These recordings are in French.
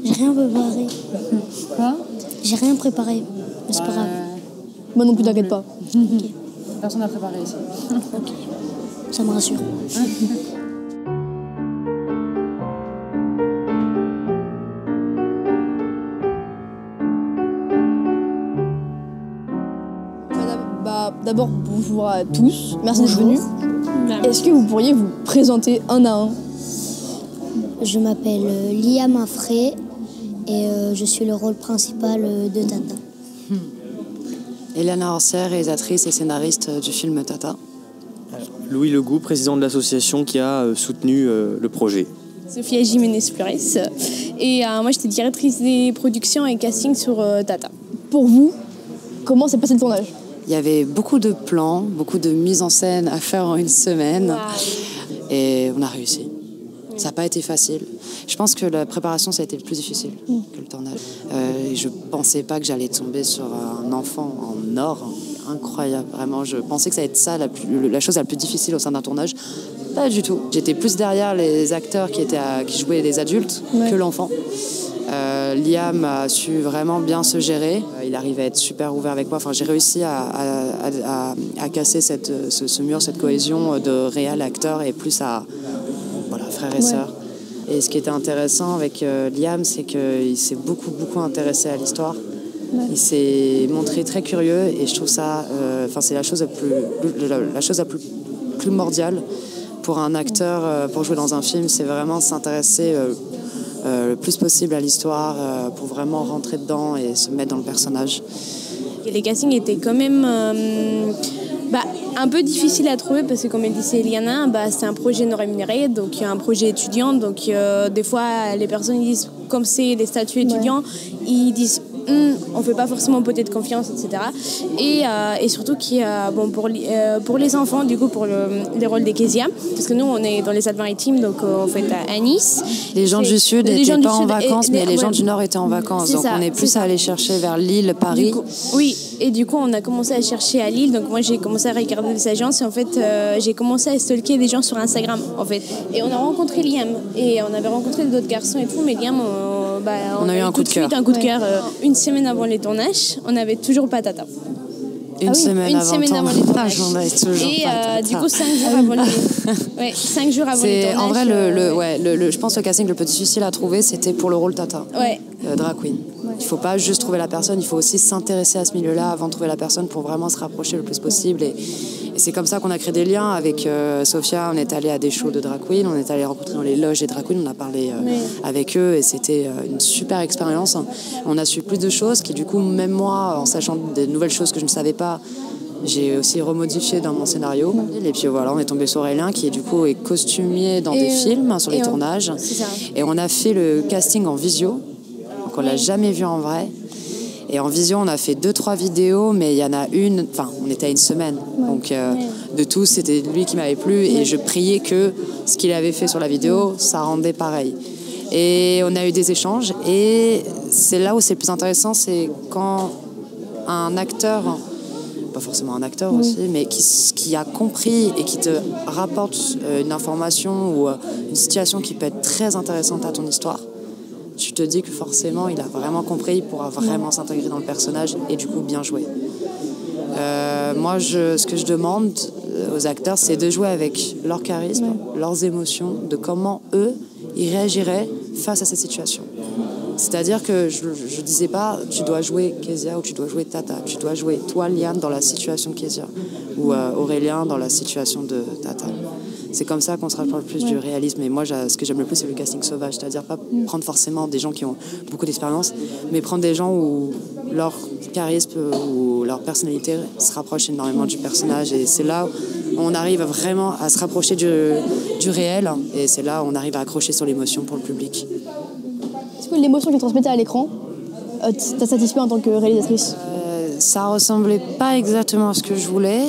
J'ai rien préparé. Quoi? J'ai rien préparé. Mais c'est pas grave. Moi non plus, t'inquiète pas. Ok. Personne n'a préparé ici. Ok. Ça me rassure. D'abord, bonjour à tous. Merci d'être venus. Merci. Est-ce que vous pourriez vous présenter un à un? Je m'appelle Liam Afré et je suis le rôle principal de Tata. Eliana Orser, réalisatrice et scénariste du film Tata. Louis Legout, président de l'association qui a soutenu le projet. Sophia Jiménez-Flores. Et moi, j'étais directrice des productions et casting sur Tata. Pour vous, comment s'est passé le tournage? Il y avait beaucoup de plans, beaucoup de mise en scène à faire en une semaine. Wow. Et on a réussi. Ça n'a pas été facile. Je pense que la préparation, ça a été le plus difficile que le tournage. Je ne pensais pas que j'allais tomber sur un enfant en or. Incroyable, vraiment. Je pensais que ça allait être ça la chose la plus difficile au sein d'un tournage. Pas du tout. J'étais plus derrière les acteurs qui jouaient les adultes que l'enfant. Liam a su vraiment bien se gérer. Il arrivait à être super ouvert avec moi. Enfin, j'ai réussi à casser ce mur, cette cohésion de réel acteur et plus à frères et sœurs. Et ce qui était intéressant avec Liam, c'est qu'il s'est beaucoup intéressé à l'histoire. Ouais. Il s'est montré très curieux et je trouve ça, c'est la chose la plus primordiale pour un acteur pour jouer dans un film, c'est vraiment s'intéresser le plus possible à l'histoire pour vraiment rentrer dedans et se mettre dans le personnage. Et les castings étaient quand même un peu difficile à trouver parce que comme elle disait Eliana, c'est un projet non rémunéré, donc il y a un projet étudiant, donc des fois les personnes ils disent, comme c'est des statuts étudiants, ils disent on fait pas forcément peut-être confiance, etc. Et surtout pour les enfants, du coup pour les rôles des Kézia, parce que nous on est dans les Alpes-Maritimes, donc on fait à Nice. Les gens du Sud n'étaient pas en vacances, mais les gens du Nord étaient en vacances, donc on est plus à aller chercher vers Lille, Paris. Oui, et du coup on a commencé à chercher à Lille, donc moi j'ai commencé à regarder les agences et en fait j'ai commencé à stalker des gens sur Instagram en fait. Et on a rencontré Liam et on avait rencontré d'autres garçons et tout, mais Liam on a eu un coup de cœur. Un coup de cœur. Une semaine avant les tournages, on n'avait toujours pas Tata. Une semaine avant les tournages. Et du coup 5 jours avant les 5 jours avant les tournages. En vrai je pense que le casting le plus difficile à trouver c'était pour le rôle Tata. Drag queen. Il ne faut pas juste trouver la personne, il faut aussi s'intéresser à ce milieu-là avant de trouver la personne pour vraiment se rapprocher le plus possible. Et c'est comme ça qu'on a créé des liens avec Sophia. On est allé à des shows de drag queen, on est allé rencontrer dans les loges des drag queens, on a parlé avec eux et c'était une super expérience. On a su plus de choses qui du coup, même moi, en sachant des nouvelles choses que je ne savais pas, j'ai aussi remodifié dans mon scénario. Et puis voilà, on est tombé sur Aurélien qui du coup est costumier dans des films, sur les tournages. Et on a fait le casting en visio. On l'a jamais vu en vrai. Et en vision, on a fait 2-3 vidéos, mais il y en a une... Enfin, on était à une semaine. Donc, de tous, c'était lui qui m'avait plu. Et je priais que ce qu'il avait fait sur la vidéo, ça rendait pareil. Et on a eu des échanges. Et c'est là où c'est le plus intéressant, c'est quand un acteur... Pas forcément un acteur aussi, mais qui a compris et qui te rapporte une information ou une situation qui peut être très intéressante à ton histoire. Tu te dis que forcément, il a vraiment compris, il pourra vraiment s'intégrer dans le personnage et du coup bien jouer. Moi, ce que je demande aux acteurs, c'est de jouer avec leur charisme, leurs émotions, de comment eux, ils réagiraient face à cette situation. C'est-à-dire que je ne disais pas tu dois jouer Kézia ou tu dois jouer Tata, tu dois jouer toi, Liam, dans la situation de Kézia ou Aurélien dans la situation de Tata. C'est comme ça qu'on se rapproche plus du réalisme. Et moi, ce que j'aime le plus, c'est le casting sauvage. C'est-à-dire pas prendre forcément des gens qui ont beaucoup d'expérience, mais prendre des gens où leur charisme ou leur personnalité se rapproche énormément du personnage. Et c'est là où on arrive vraiment à se rapprocher du réel. Et c'est là où on arrive à accrocher sur l'émotion pour le public. Est-ce que l'émotion que tu transmettais à l'écran t'a satisfait en tant que réalisatrice? Ça ressemblait pas exactement à ce que je voulais.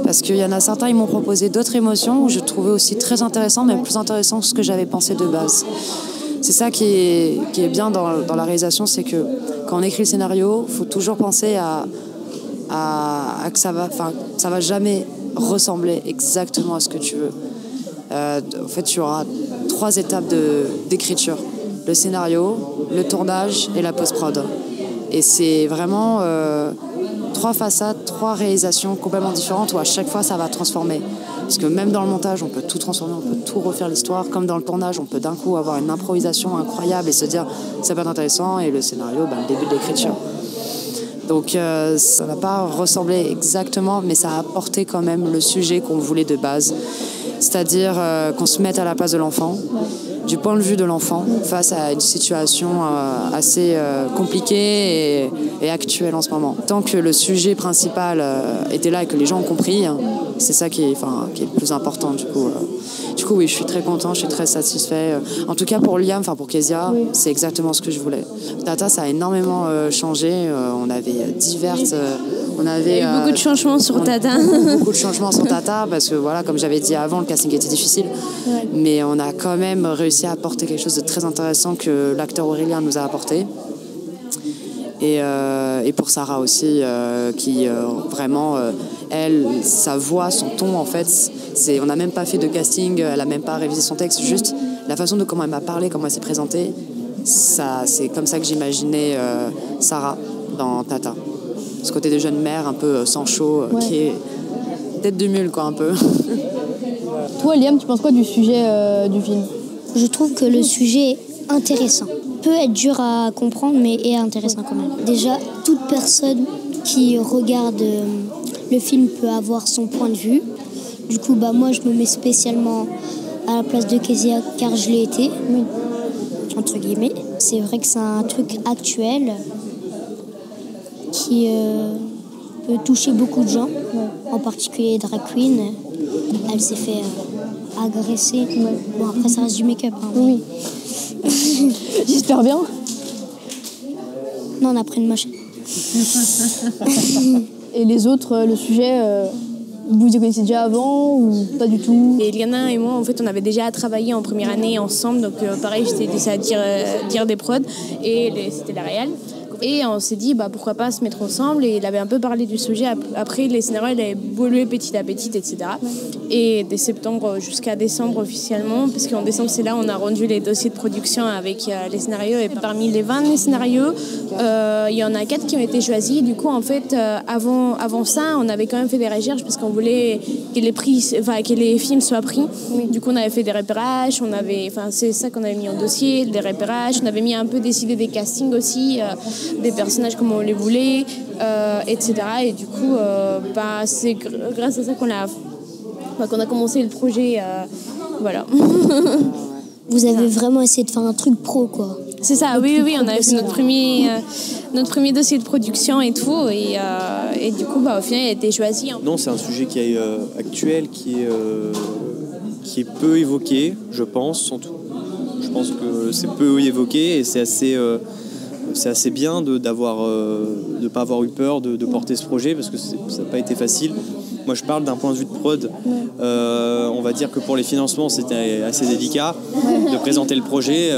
Parce qu'il y en a certains, ils m'ont proposé d'autres émotions où je trouvais aussi très intéressant, même plus intéressant que ce que j'avais pensé de base. C'est ça qui est bien dans la réalisation, c'est que quand on écrit le scénario, il faut toujours penser à que ça va jamais ressembler exactement à ce que tu veux. En fait, tu auras 3 étapes d'écriture. le scénario, le tournage et la post-prod. Et c'est vraiment 3 façades, 3 réalisations complètement différentes où à chaque fois ça va transformer. Parce que même dans le montage, on peut tout transformer, on peut tout refaire l'histoire. Comme dans le tournage, on peut d'un coup avoir une improvisation incroyable et se dire ça peut être intéressant. Et le scénario, le début de l'écriture. Donc ça n'a pas ressemblé exactement, mais ça a apporté quand même le sujet qu'on voulait de base. C'est-à-dire qu'on se mette à la place de l'enfant, du point de vue de l'enfant, face à une situation assez compliquée et actuelle en ce moment. Tant que le sujet principal était là et que les gens ont compris, c'est ça qui est le plus important du coup. Oui, je suis très content, je suis très satisfait. En tout cas pour Liam, pour Kezia, c'est exactement ce que je voulais. Tata, ça a énormément changé. On avait diverses... Il y a eu beaucoup de changements sur Tata. Beaucoup de changements sur Tata parce que voilà, comme j'avais dit avant, le casting était difficile. Ouais. Mais on a quand même réussi à apporter quelque chose de très intéressant que l'acteur Aurélien nous a apporté. Et pour Sarah aussi, qui vraiment, elle, sa voix, son ton, en fait, on n'a même pas fait de casting, elle n'a même pas révisé son texte, juste la façon de comment elle m'a parlé, comment elle s'est présentée, c'est comme ça que j'imaginais Sarah dans Tata. Ce côté de jeune mère, un peu sang chaud, qui est tête de mule, quoi, un peu. Toi, Liam, tu penses quoi du sujet du film ? Je trouve que le sujet est intéressant. Peut être dur à comprendre, mais est intéressant quand même. Déjà, toute personne qui regarde le film peut avoir son point de vue. Du coup, moi, je me mets spécialement à la place de Kezia, car je l'ai été, entre guillemets. C'est vrai que c'est un truc actuel qui peut toucher beaucoup de gens, en particulier Drag Queen. Elle s'est fait agresser. Bon, après, ça reste du make-up. Oui. J'espère bien. Non, on a pris une machine. Et les autres, le sujet, vous les connaissiez déjà avant ou pas du tout ? Et Liana et moi, en fait, on avait déjà travaillé en première année ensemble. Donc, pareil, j'étais laissée à dire des prods et c'était la réal. Et on s'est dit, pourquoi pas se mettre ensemble. Et il avait un peu parlé du sujet. Après, les scénarios, il a évolué petit à petit, etc. Et dès septembre jusqu'à décembre officiellement, parce qu'en décembre, c'est là où on a rendu les dossiers de production avec les scénarios. Et parmi les 20 scénarios, il y en a 4 qui ont été choisis. Du coup, en fait, avant ça, on avait quand même fait des recherches parce qu'on voulait que les films soient pris. Oui. Du coup, on avait fait des repérages. C'est ça qu'on avait mis en dossier, des repérages. On avait mis un peu décidé des castings aussi. Des personnages comme on les voulait, etc. Et du coup, c'est grâce à ça qu'on a commencé le projet. Voilà. Vous avez vraiment essayé de faire un truc pro, quoi. C'est ça, oui, on avait fait notre premier dossier de production et tout. Et du coup, au final, il a été choisi. Non, c'est un sujet qui est actuel, qui est peu évoqué, je pense, en tout. Je pense que c'est peu évoqué et c'est assez bien de ne pas avoir eu peur de porter ce projet parce que ça n'a pas été facile. Moi, je parle d'un point de vue de prod. On va dire que pour les financements, c'était assez délicat de présenter le projet.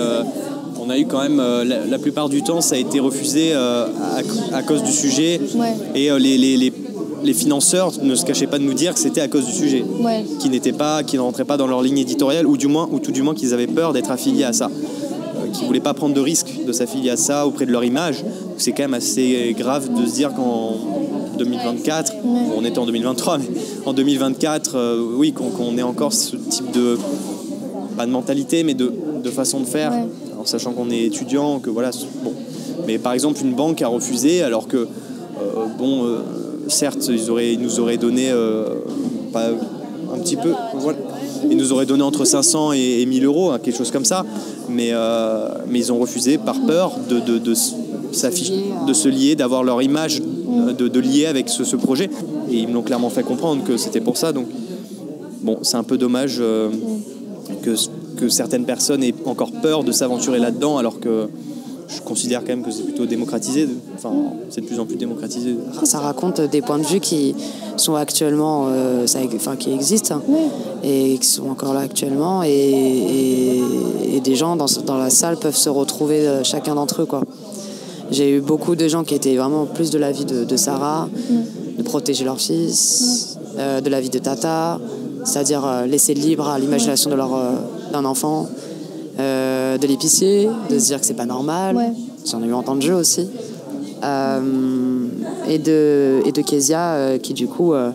On a eu quand même, la plupart du temps, ça a été refusé à cause du sujet. Et les financeurs ne se cachaient pas de nous dire que c'était à cause du sujet, qui ne rentrait pas dans leur ligne éditoriale ou tout du moins qu'ils avaient peur d'être affiliés à ça. Qui ne voulaient pas prendre de risque de s'affilier à ça auprès de leur image. C'est quand même assez grave de se dire qu'en 2024, on était en 2023, mais en 2024, qu'on ait encore ce type de, pas de mentalité, mais de façon de faire, en sachant qu'on est étudiant, que voilà, bon. Mais par exemple, une banque a refusé, alors que, certes, ils nous auraient donné un petit peu... Voilà. Ils nous auraient donné entre 500 et 1000 euros, quelque chose comme ça. Mais ils ont refusé par peur de se lier, d'avoir leur image, de lier avec ce projet. Et ils me l'ont clairement fait comprendre que c'était pour ça. Donc, bon, c'est un peu dommage que certaines personnes aient encore peur de s'aventurer là-dedans, alors que je considère quand même que c'est plutôt démocratisé. C'est de plus en plus démocratisé. Ça raconte des points de vue qui sont actuellement, qui existent et qui sont encore là actuellement. Et des gens dans la salle peuvent se retrouver, chacun d'entre eux, quoi. J'ai eu beaucoup de gens qui étaient vraiment plus de l'avis de Sarah, de protéger leur fils, de l'avis de Tata, c'est-à-dire laisser libre à l'imagination d'un enfant. de l'épicier, de se dire que c'est pas normal. Ouais. J'en ai eu en temps de jeu aussi. Et de Kezia qui du coup veut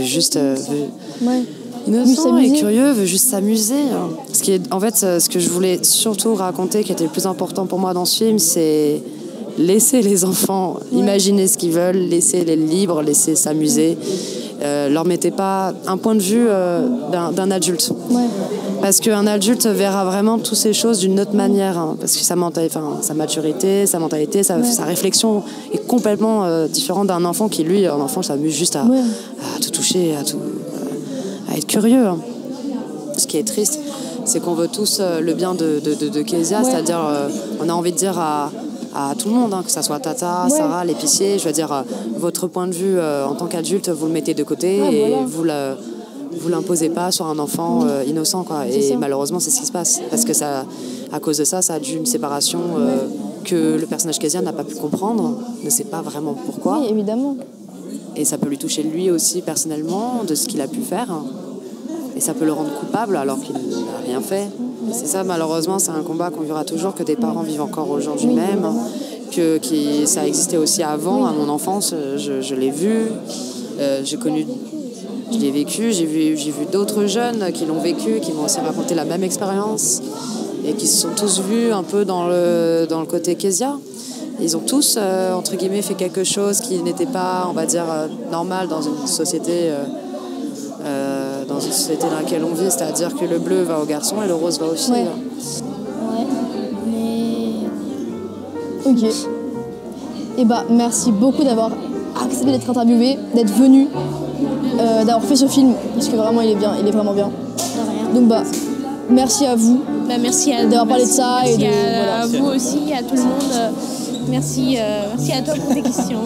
juste innocent et curieux, veut juste s'amuser. Ce qui est, en fait, ce que je voulais surtout raconter, qui était le plus important pour moi dans ce film, c'est laisser les enfants imaginer ce qu'ils veulent, laisser les libres, laisser s'amuser. Leur mettez pas un point de vue d'un adulte. Parce qu'un adulte verra vraiment toutes ces choses d'une autre manière. Parce que sa maturité, sa mentalité, sa réflexion est complètement différente d'un enfant qui, lui, un enfant s'amuse juste à tout toucher, à être curieux. Ce qui est triste, c'est qu'on veut tous le bien de Kezia, c'est-à-dire on a envie de dire à tout le monde, que ça soit Tata, Sarah, l'épicier, je veux dire, votre point de vue en tant qu'adulte, vous le mettez de côté et vous l'imposez pas sur un enfant innocent, quoi. Et malheureusement, c'est ce qui se passe. Parce que ça, à cause de ça, ça a dû une séparation que le personnage Kezia n'a pas pu comprendre, ne sait pas vraiment pourquoi. Oui, évidemment. Et ça peut lui toucher lui aussi personnellement de ce qu'il a pu faire. Et ça peut le rendre coupable alors qu'il n'a rien fait. C'est ça, malheureusement, c'est un combat qu'on vivra toujours, que des parents vivent encore aujourd'hui même. Ça existait aussi avant, à mon enfance, je l'ai vu, je l'ai vécu, j'ai vu d'autres jeunes qui l'ont vécu, qui m'ont aussi raconté la même expérience et qui se sont tous vus un peu dans le côté Kezia. Ils ont tous, entre guillemets, fait quelque chose qui n'était pas, on va dire, normal dans une société dans laquelle on vit, c'est-à-dire que le bleu va aux garçons et le rose va aux filles. Ouais, mais... Ok. Et merci beaucoup d'avoir accepté d'être interviewé, d'être venu, d'avoir fait ce film, parce que vraiment il est vraiment bien. De rien. Donc merci à vous. Merci d'avoir parlé de ça. Merci à vous aussi, à tout le monde. Merci à toi pour tes questions.